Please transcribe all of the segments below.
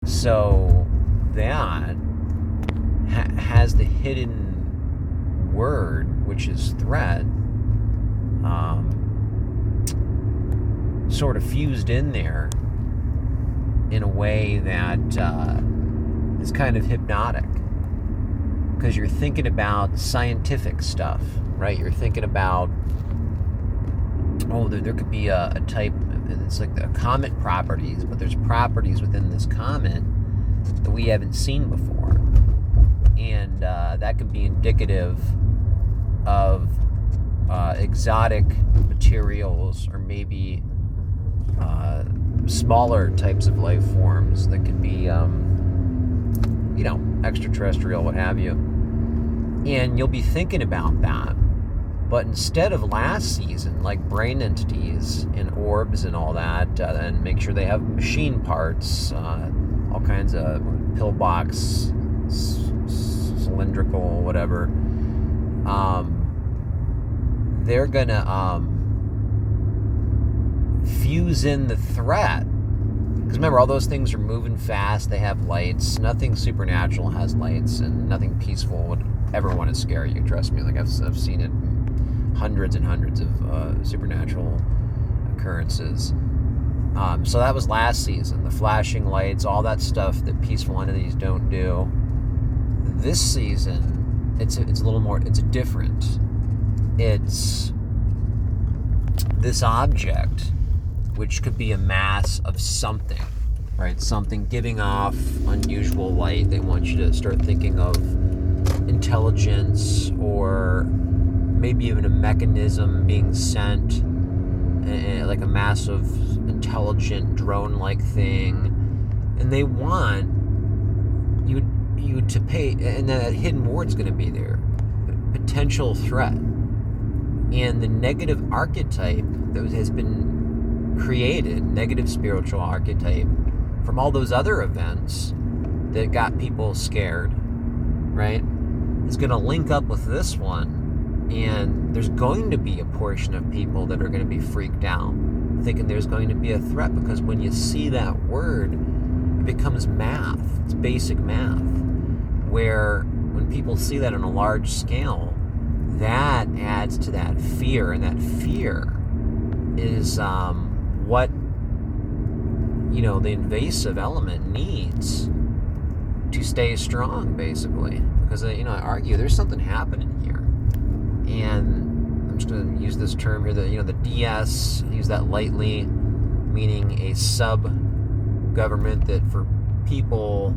So that has the hidden word, which is threat, sort of fused in there in a way that is kind of hypnotic, because you're thinking about scientific stuff, right? You're thinking about, there could be a type, it's like the comet properties, but there's properties within this comet that we haven't seen before. And that can be indicative of exotic materials, or maybe smaller types of life forms that could be, extraterrestrial, what have you. And you'll be thinking about that. But instead of last season, like brain entities and orbs and all that, and make sure they have machine parts, all kinds of pillbox, cylindrical, whatever, they're gonna fuse in the threat. Because remember, all those things are moving fast, they have lights. Nothing supernatural has lights, and nothing peaceful would ever want to scare you, trust me. Like, I've seen it in hundreds and hundreds of supernatural occurrences. So that was last season, the flashing lights, all that stuff that peaceful entities don't do. This season, it's a little more, it's different. It's this object, which could be a mass of something, right? Something giving off unusual light. They want you to start thinking of intelligence, or maybe even a mechanism being sent, like a massive intelligent drone-like thing. And they want you to pay, and that hidden word's going to be there, potential threat. And the negative archetype that has been created, negative spiritual archetype, from all those other events that got people scared, right, is going to link up with this one. And there's going to be a portion of people that are going to be freaked out, thinking there's going to be a threat, because when you see that word, it becomes math. It's basic math, where when people see that on a large scale, that adds to that fear, and that fear is what the invasive element needs to stay strong, basically. Because I argue there's something happening here, and I'm just going to use this term here, the DS, use that lightly, meaning a sub-government that for people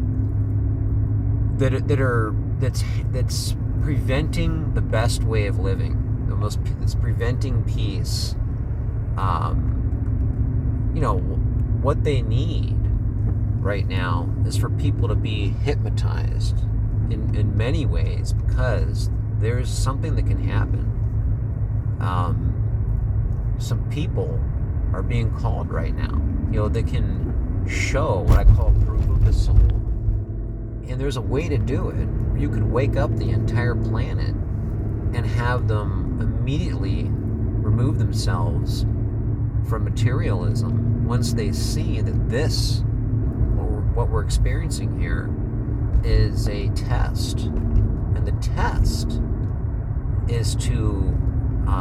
that's preventing the best way of living, that's preventing peace. What they need right now is for people to be hypnotized in many ways, because there's something that can happen. Some people are being called right now. They can show what I call proof of the soul. And there's a way to do it where you can wake up the entire planet and have them immediately remove themselves from materialism once they see that this, what we're experiencing here, is a test. And the test is to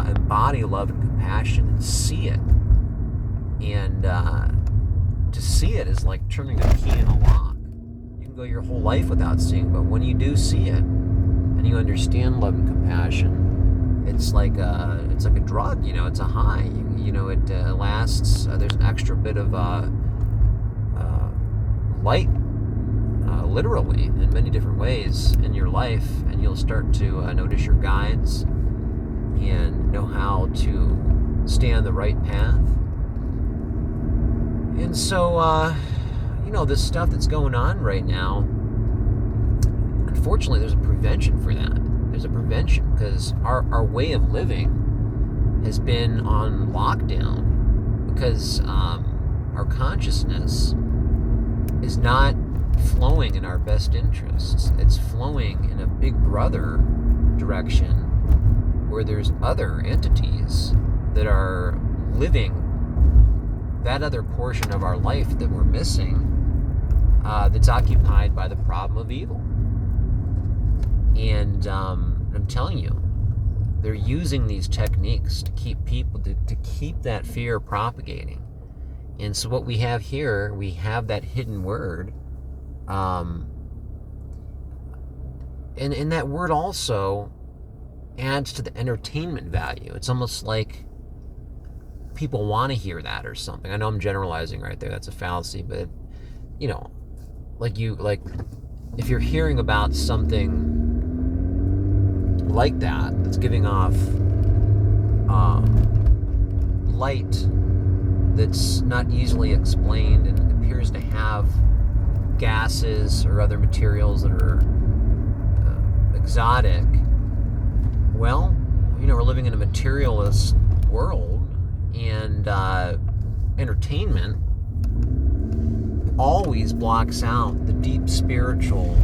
embody love and compassion and see it. And to see it is like turning a key in a lock. You can go your whole life without seeing, but when you do see it and you understand love and compassion, it's like a drug. It's a high. It lasts. There's an extra bit of light, literally, in many different ways in your life, and you'll start to notice your guides and know how to stay on the right path. And so, this stuff that's going on right now, unfortunately, there's a prevention for that. There's a prevention, because our way of living has been on lockdown, because our consciousness is not flowing in our best interests. It's flowing in a big brother direction, where there's other entities that are living that other portion of our life that we're missing, that's occupied by the problem of evil. And I'm telling you, they're using these techniques to keep people, to keep that fear propagating. And so what we have here, we have that hidden word. And that word also adds to the entertainment value. It's almost like people want to hear that or something. I know I'm generalizing right there. That's a fallacy, but like if you're hearing about something like that's giving off light that's not easily explained and appears to have gases or other materials that are exotic. Well, we're living in a materialist world, and entertainment always blocks out the deep spiritual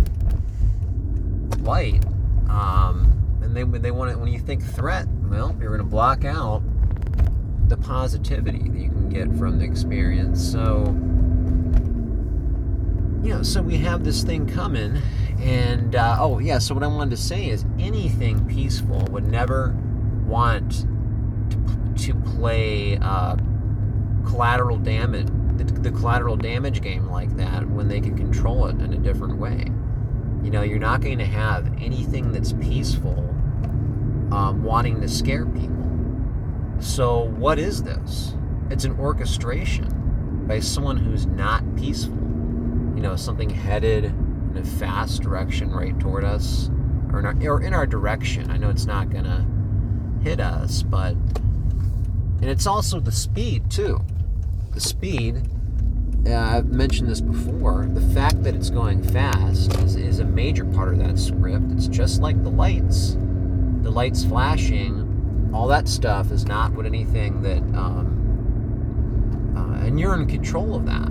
light. And they want it. When you think threat, well, you're going to block out the positivity that you can get from the experience. So so we have this thing coming, and so what I wanted to say is anything peaceful would never want to play collateral damage, the collateral damage game like that, when they can control it in a different way. You're not going to have anything that's peaceful wanting to scare people. So what is this? It's an orchestration by someone who's not peaceful. Something headed in a fast direction right toward us, or in our direction. I know it's not going to hit us, and it's also the speed too. The speed, I've mentioned this before, the fact that it's going fast is a major part of that script. It's just like the lights flashing, all that stuff is not what anything that, and you're in control of that.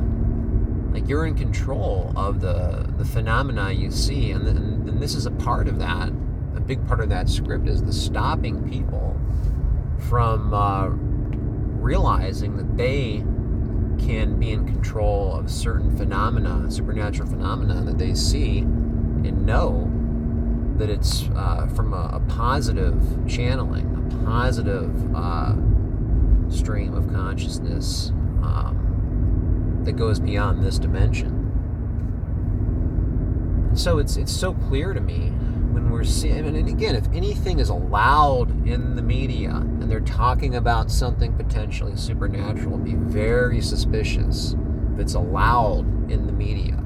Like, you're in control of the phenomena you see, and this is a part of that. A big part of that script is the stopping people from realizing that they can be in control of certain phenomena, supernatural phenomena that they see, and know that it's from a positive channeling, a positive stream of consciousness that goes beyond this dimension. So it's so clear to me when we're seeing, and again, if anything is allowed in the media and they're talking about something potentially supernatural, be very suspicious if it's allowed in the media.